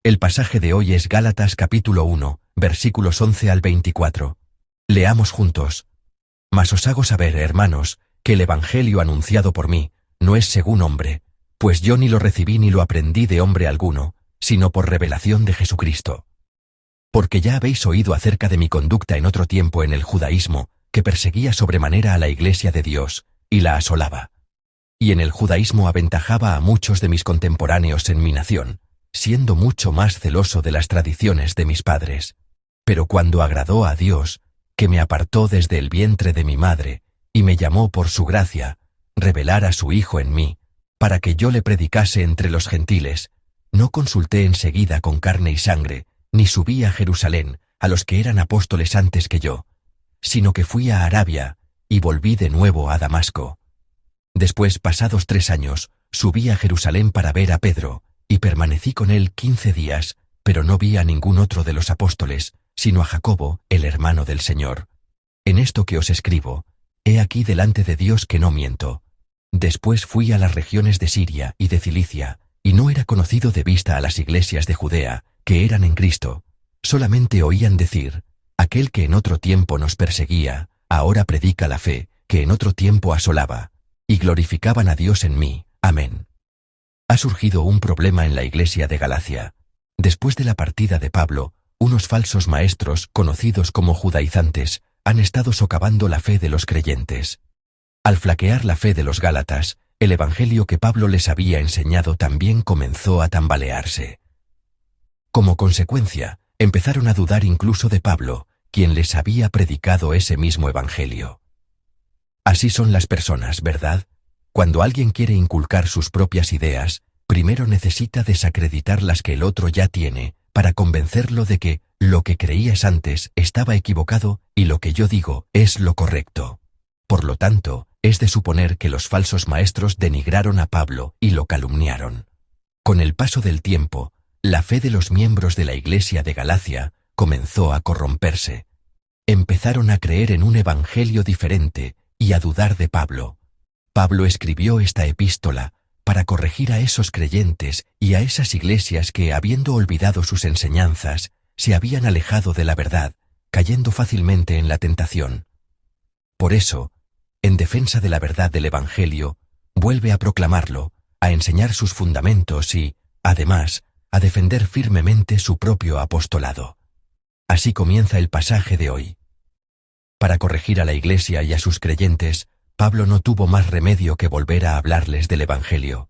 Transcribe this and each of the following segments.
El pasaje de hoy es Gálatas capítulo 1, versículos 11 al 24. Leamos juntos. Mas os hago saber, hermanos, que el evangelio anunciado por mí no es según hombre, pues yo ni lo recibí ni lo aprendí de hombre alguno, sino por revelación de Jesucristo. Porque ya habéis oído acerca de mi conducta en otro tiempo en el judaísmo, que perseguía sobremanera a la iglesia de Dios, y la asolaba. Y en el judaísmo aventajaba a muchos de mis contemporáneos en mi nación, siendo mucho más celoso de las tradiciones de mis padres. Pero cuando agradó a Dios, que me apartó desde el vientre de mi madre, y me llamó por su gracia, revelar a su Hijo en mí, para que yo le predicase entre los gentiles, no consulté enseguida con carne y sangre, ni subí a Jerusalén, a los que eran apóstoles antes que yo, sino que fui a Arabia, y volví de nuevo a Damasco. Después, pasados 3 años, subí a Jerusalén para ver a Pedro, y permanecí con él 15 días, pero no vi a ningún otro de los apóstoles, sino a Jacobo, el hermano del Señor. En esto que os escribo, he aquí delante de Dios que no miento. Después fui a las regiones de Siria y de Cilicia, y no era conocido de vista a las iglesias de Judea, que eran en Cristo. Solamente oían decir, aquel que en otro tiempo nos perseguía, ahora predica la fe, que en otro tiempo asolaba, y glorificaban a Dios en mí. Amén. Ha surgido un problema en la iglesia de Galacia. Después de la partida de Pablo, unos falsos maestros, conocidos como judaizantes, han estado socavando la fe de los creyentes. Al flaquear la fe de los gálatas, el evangelio que Pablo les había enseñado también comenzó a tambalearse. Como consecuencia, empezaron a dudar incluso de Pablo, quien les había predicado ese mismo evangelio. Así son las personas, ¿verdad? Cuando alguien quiere inculcar sus propias ideas, primero necesita desacreditar las que el otro ya tiene, para convencerlo de que lo que creías antes estaba equivocado y lo que yo digo es lo correcto. Por lo tanto, es de suponer que los falsos maestros denigraron a Pablo y lo calumniaron. Con el paso del tiempo, la fe de los miembros de la iglesia de Galacia comenzó a corromperse. Empezaron a creer en un evangelio diferente y a dudar de Pablo. Pablo escribió esta epístola para corregir a esos creyentes y a esas iglesias que, habiendo olvidado sus enseñanzas, se habían alejado de la verdad, cayendo fácilmente en la tentación. Por eso, en defensa de la verdad del evangelio, vuelve a proclamarlo, a enseñar sus fundamentos y, además, a defender firmemente su propio apostolado. Así comienza el pasaje de hoy. Para corregir a la iglesia y a sus creyentes, Pablo no tuvo más remedio que volver a hablarles del evangelio.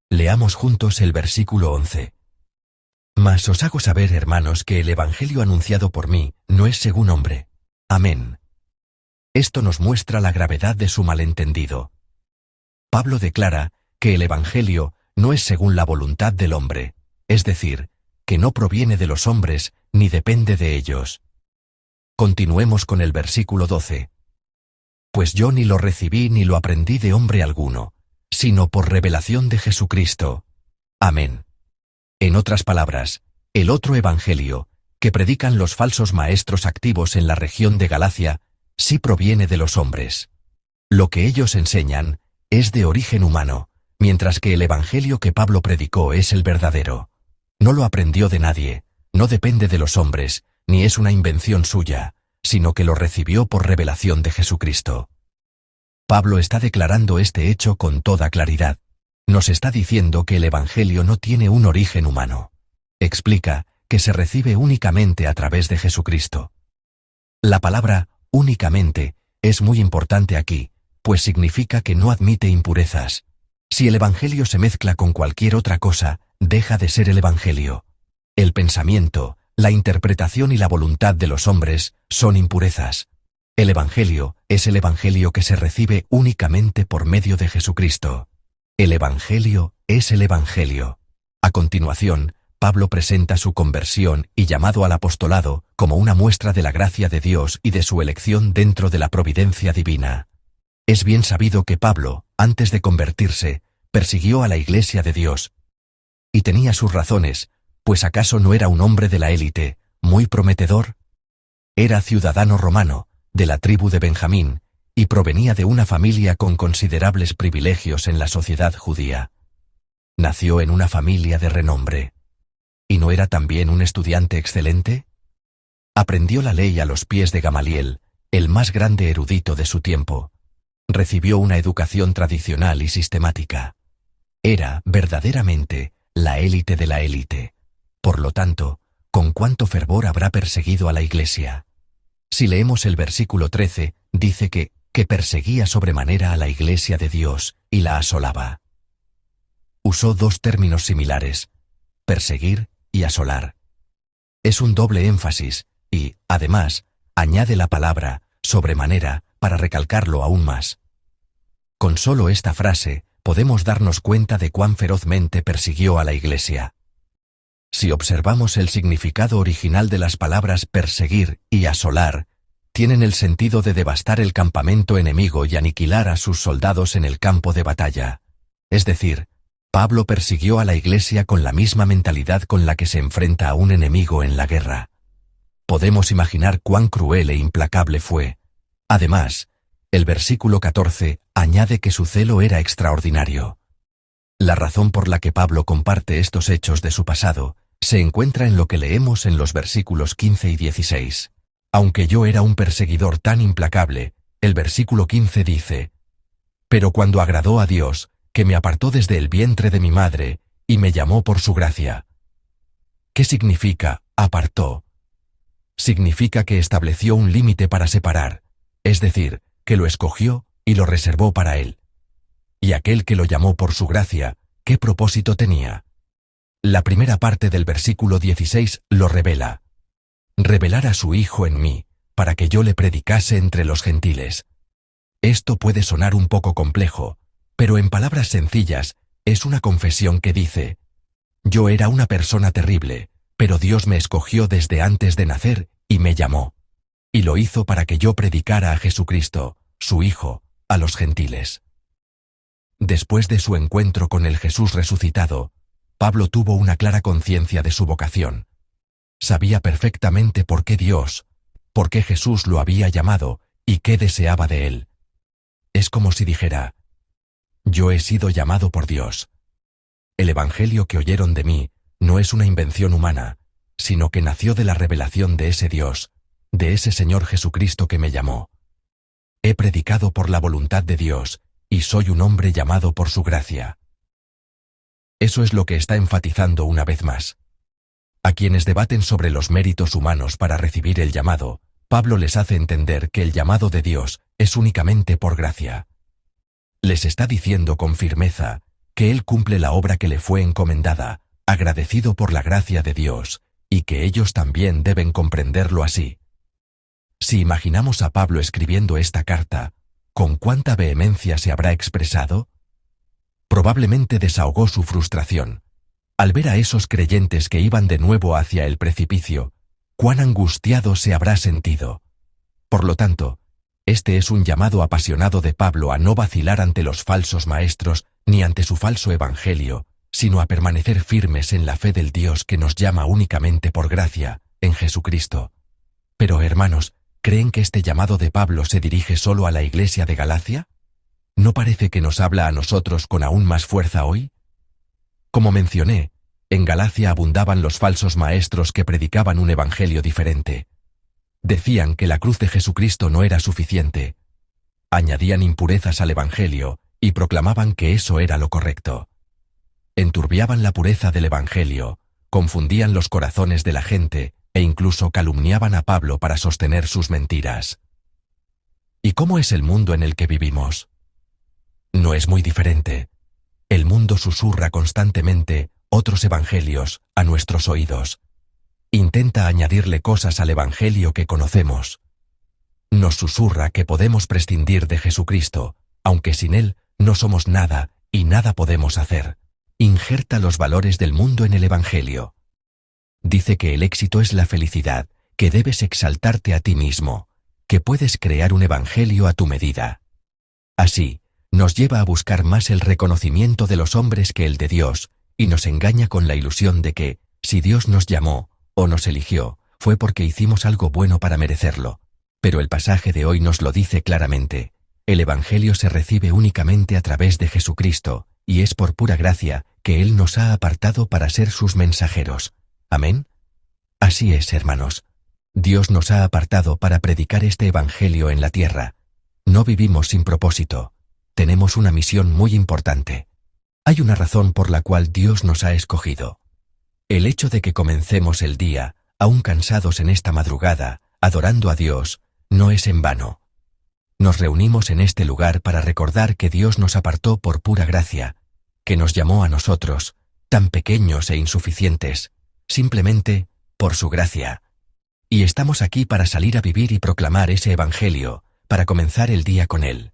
Leamos juntos el versículo 11. Mas os hago saber, hermanos, que el evangelio anunciado por mí no es según hombre. Amén. Esto nos muestra la gravedad de su malentendido. Pablo declara que el evangelio no es según la voluntad del hombre, es decir, que no proviene de los hombres ni depende de ellos. Continuemos con el versículo 12. Pues yo ni lo recibí ni lo aprendí de hombre alguno, sino por revelación de Jesucristo. Amén. En otras palabras, el otro evangelio, que predican los falsos maestros activos en la región de Galacia, sí proviene de los hombres. Lo que ellos enseñan es de origen humano, mientras que el evangelio que Pablo predicó es el verdadero. No lo aprendió de nadie, no depende de los hombres, ni es una invención suya, sino que lo recibió por revelación de Jesucristo. Pablo está declarando este hecho con toda claridad. Nos está diciendo que el evangelio no tiene un origen humano. Explica que se recibe únicamente a través de Jesucristo. La palabra únicamente es muy importante aquí, pues significa que no admite impurezas. Si el evangelio se mezcla con cualquier otra cosa, deja de ser el evangelio. El pensamiento, la interpretación y la voluntad de los hombres son impurezas. El evangelio es el evangelio que se recibe únicamente por medio de Jesucristo. El evangelio es el evangelio. A continuación, Pablo presenta su conversión y llamado al apostolado como una muestra de la gracia de Dios y de su elección dentro de la providencia divina. Es bien sabido que Pablo, antes de convertirse, persiguió a la iglesia de Dios. Y tenía sus razones, pues ¿acaso no era un hombre de la élite, muy prometedor? Era ciudadano romano, de la tribu de Benjamín, y provenía de una familia con considerables privilegios en la sociedad judía. Nació en una familia de renombre. ¿Y no era también un estudiante excelente? Aprendió la ley a los pies de Gamaliel, el más grande erudito de su tiempo. Recibió una educación tradicional y sistemática. Era, verdaderamente, la élite de la élite. Por lo tanto, ¿con cuánto fervor habrá perseguido a la Iglesia? Si leemos el versículo 13, dice que perseguía sobremanera a la Iglesia de Dios y la asolaba. Usó dos términos similares, perseguir y asolar. Es un doble énfasis y, además, añade la palabra sobremanera para recalcarlo aún más. Con solo esta frase, podemos darnos cuenta de cuán ferozmente persiguió a la Iglesia. Si observamos el significado original de las palabras perseguir y asolar, tienen el sentido de devastar el campamento enemigo y aniquilar a sus soldados en el campo de batalla. Es decir, Pablo persiguió a la Iglesia con la misma mentalidad con la que se enfrenta a un enemigo en la guerra. Podemos imaginar cuán cruel e implacable fue. Además, el versículo 14 añade que su celo era extraordinario. La razón por la que Pablo comparte estos hechos de su pasado se encuentra en lo que leemos en los versículos 15 y 16. Aunque yo era un perseguidor tan implacable, el versículo 15 dice: pero cuando agradó a Dios, que me apartó desde el vientre de mi madre, y me llamó por su gracia. ¿Qué significa apartó? Significa que estableció un límite para separar, es decir, que lo escogió y lo reservó para él. Y aquel que lo llamó por su gracia, ¿qué propósito tenía? La primera parte del versículo 16 lo revela. Revelar a su Hijo en mí, para que yo le predicase entre los gentiles. Esto puede sonar un poco complejo, pero en palabras sencillas, es una confesión que dice: yo era una persona terrible, pero Dios me escogió desde antes de nacer y me llamó. Y lo hizo para que yo predicara a Jesucristo, su Hijo, a los gentiles. Después de su encuentro con el Jesús resucitado, Pablo tuvo una clara conciencia de su vocación. Sabía perfectamente por qué Jesús lo había llamado y qué deseaba de él. Es como si dijera: yo he sido llamado por Dios. El Evangelio que oyeron de mí no es una invención humana, sino que nació de la revelación de ese Dios, de ese Señor Jesucristo que me llamó. He predicado por la voluntad de Dios, y soy un hombre llamado por su gracia. Eso es lo que está enfatizando una vez más. A quienes debaten sobre los méritos humanos para recibir el llamado, Pablo les hace entender que el llamado de Dios es únicamente por gracia. Les está diciendo con firmeza que Él cumple la obra que le fue encomendada, agradecido por la gracia de Dios, y que ellos también deben comprenderlo así. Si imaginamos a Pablo escribiendo esta carta, ¿con cuánta vehemencia se habrá expresado? Probablemente desahogó su frustración. Al ver a esos creyentes que iban de nuevo hacia el precipicio, cuán angustiado se habrá sentido. Por lo tanto, este es un llamado apasionado de Pablo a no vacilar ante los falsos maestros ni ante su falso evangelio, sino a permanecer firmes en la fe del Dios que nos llama únicamente por gracia, en Jesucristo. Pero, hermanos, ¿creen que este llamado de Pablo se dirige solo a la iglesia de Galacia? ¿No parece que nos habla a nosotros con aún más fuerza hoy? Como mencioné, en Galacia abundaban los falsos maestros que predicaban un evangelio diferente. Decían que la cruz de Jesucristo no era suficiente. Añadían impurezas al evangelio y proclamaban que eso era lo correcto. Enturbiaban la pureza del evangelio, confundían los corazones de la gente e incluso calumniaban a Pablo para sostener sus mentiras. ¿Y cómo es el mundo en el que vivimos? No es muy diferente. El mundo susurra constantemente otros evangelios a nuestros oídos. Intenta añadirle cosas al evangelio que conocemos. Nos susurra que podemos prescindir de Jesucristo, aunque sin Él no somos nada y nada podemos hacer. Injerta los valores del mundo en el evangelio. Dice que el éxito es la felicidad, que debes exaltarte a ti mismo, que puedes crear un evangelio a tu medida. Así, nos lleva a buscar más el reconocimiento de los hombres que el de Dios, y nos engaña con la ilusión de que, si Dios nos llamó o nos eligió, fue porque hicimos algo bueno para merecerlo. Pero el pasaje de hoy nos lo dice claramente: el evangelio se recibe únicamente a través de Jesucristo, y es por pura gracia que Él nos ha apartado para ser sus mensajeros. Amén. Así es, hermanos. Dios nos ha apartado para predicar este evangelio en la tierra. No vivimos sin propósito. Tenemos una misión muy importante. Hay una razón por la cual Dios nos ha escogido. El hecho de que comencemos el día, aún cansados en esta madrugada, adorando a Dios, no es en vano. Nos reunimos en este lugar para recordar que Dios nos apartó por pura gracia, que nos llamó a nosotros, tan pequeños e insuficientes, simplemente por su gracia. Y estamos aquí para salir a vivir y proclamar ese evangelio, para comenzar el día con él.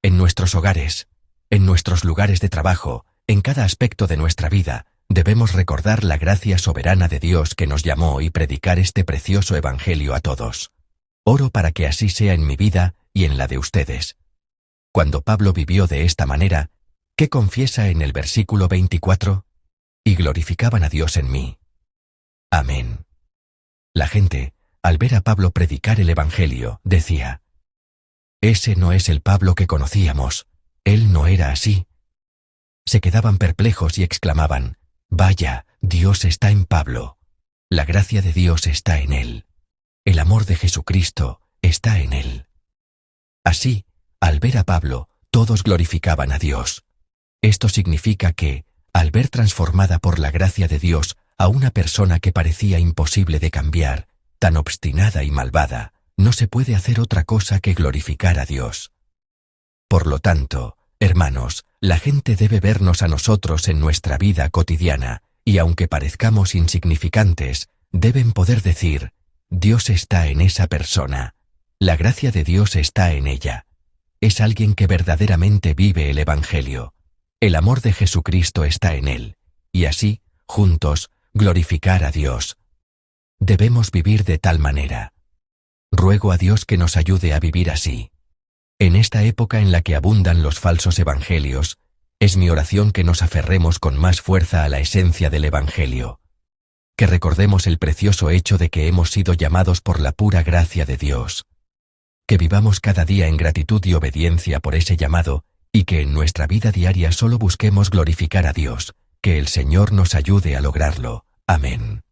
En nuestros hogares, en nuestros lugares de trabajo, en cada aspecto de nuestra vida, debemos recordar la gracia soberana de Dios que nos llamó y predicar este precioso evangelio a todos. Oro para que así sea en mi vida y en la de ustedes. Cuando Pablo vivió de esta manera, ¿qué confiesa en el versículo 24? Y glorificaban a Dios en mí. Amén. La gente, al ver a Pablo predicar el evangelio, decía: ese no es el Pablo que conocíamos, él no era así. Se quedaban perplejos y exclamaban: vaya, Dios está en Pablo. La gracia de Dios está en él. El amor de Jesucristo está en él. Así, al ver a Pablo, todos glorificaban a Dios. Esto significa que, al ver transformada por la gracia de Dios a una persona que parecía imposible de cambiar, tan obstinada y malvada, no se puede hacer otra cosa que glorificar a Dios. Por lo tanto, hermanos, la gente debe vernos a nosotros en nuestra vida cotidiana, y aunque parezcamos insignificantes, deben poder decir: Dios está en esa persona. La gracia de Dios está en ella. Es alguien que verdaderamente vive el evangelio. El amor de Jesucristo está en él. Y así, juntos, glorificar a Dios. Debemos vivir de tal manera. Ruego a Dios que nos ayude a vivir así. En esta época en la que abundan los falsos evangelios, es mi oración que nos aferremos con más fuerza a la esencia del evangelio. Que recordemos el precioso hecho de que hemos sido llamados por la pura gracia de Dios. Que vivamos cada día en gratitud y obediencia por ese llamado, y que en nuestra vida diaria solo busquemos glorificar a Dios. Que el Señor nos ayude a lograrlo. Amén.